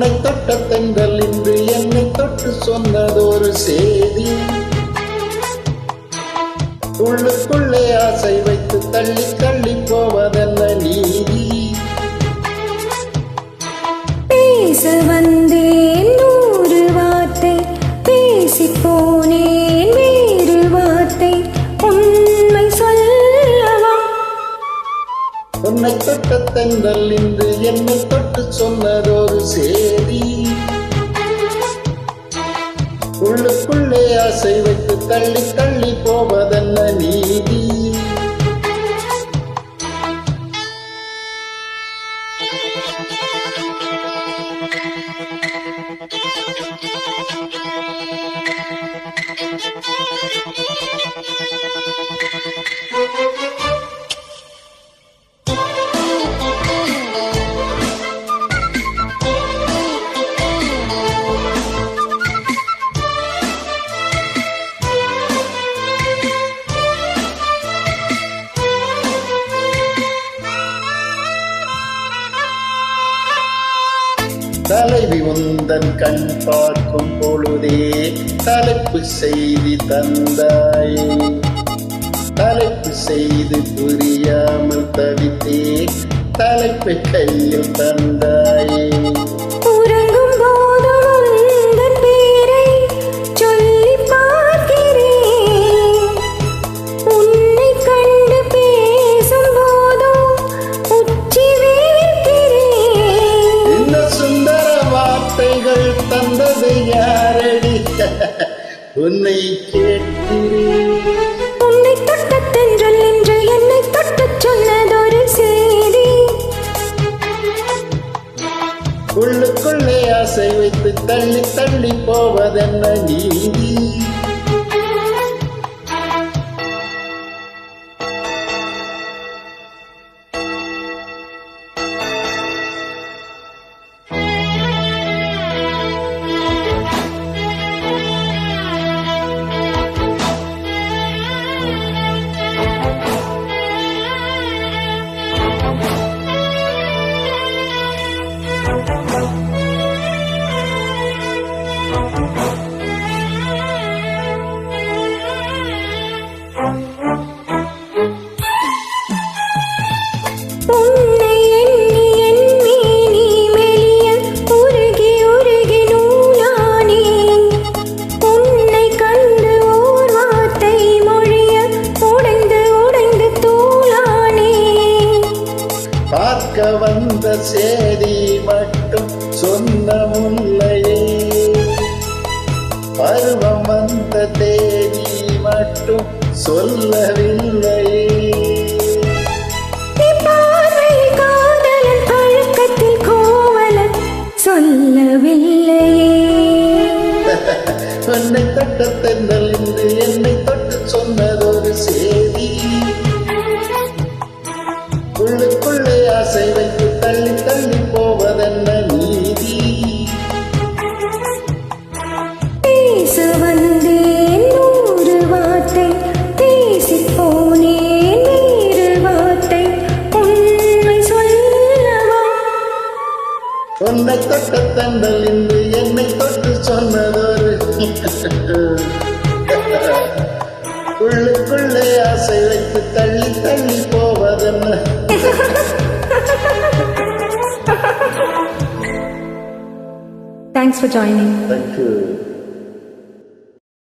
உன்னை தொட்ட தென்றல் இன்று என்னை தொட்டு சொன்னதொரு செய்தி. உள்ளுக்குள்ளே ஆசை வைத்து தள்ளி தள்ளி போவதென்ன நீதி. பேச வந்தேன் 100 வார்த்தை, பேசி போனேன் வேறு வார்த்தை, உண்மை சொல்லவா? உன்னை தொட்ட தென்றல் இன்று என்னை தொட்டு சொன்னதொரு செய்தி. உள்ளுக்குள்ளே ஆசை வைத்து தள்ளி தள்ளி போவதென்ன நீதி. தலைவி உந்தன் கண் பார்க்கும் பொழுதே தலைப்பு செய்தி தந்தாயே. தலைப்பு செய்து புரியாமல் தவித்தே தலைப்பை கையில் தந்தாயே. உறங்கும் போதும் உந்தன் பேரை சொல்லி பார்க்கிறேன், உன்னை கண்டு பேசும் போதும் உச்சி வேர்க்கிறேன். இந்த சுந்தர வார்த்தைகள் தந்தது யாரடி? உன்னை கேட்கிறேன். உன்னை தொட்ட தென்றல் என்று என்னை தொட்டுச் சொன்னதொரு செய்தி. உள்ளுக்குள்ளே ஆசை வைத்து தள்ளி தள்ளி போவதென்ன நீதி. உன்னை எண்ணி எண்ணி நீ மெலிய உருகி உருகி நூலானே. உன்னை கண்டு ஓர் வார்த்தை மொழிய உடைந்து உடைந்து தூளானே. பார்க்க வந்த சேதி மட்டும் சொன்ன முல்லையே, பருவம் வந்த தேதி மட்டும் சொல்லவில்லையே. பார்வையில் காதலன் பழக்கத்தில் கோவலன் சொல்லவில்லையே. உன்னை தொட்ட தென்றல் இன்று என்னை தொட்டு சொன்னதொரு செய்தி. உள்ளுக்குள்ளே ஆசை வைத்து தள்ளி தள்ளி போவதென்ன நீதி. பேச வந்தேன் 100 வார்த்தை, பேசி போனேன் வேறு வார்த்தை, உண்மை சொல்லவா? உன்னை தொட்ட தென்றல் இன்று என்னை தொட்டு சொன்னதொரு உள்ளுக்குள்ளே ஆசை வைத்து தள்ளி தள்ளி போவதென்ன. Thanks for joining. Thank you.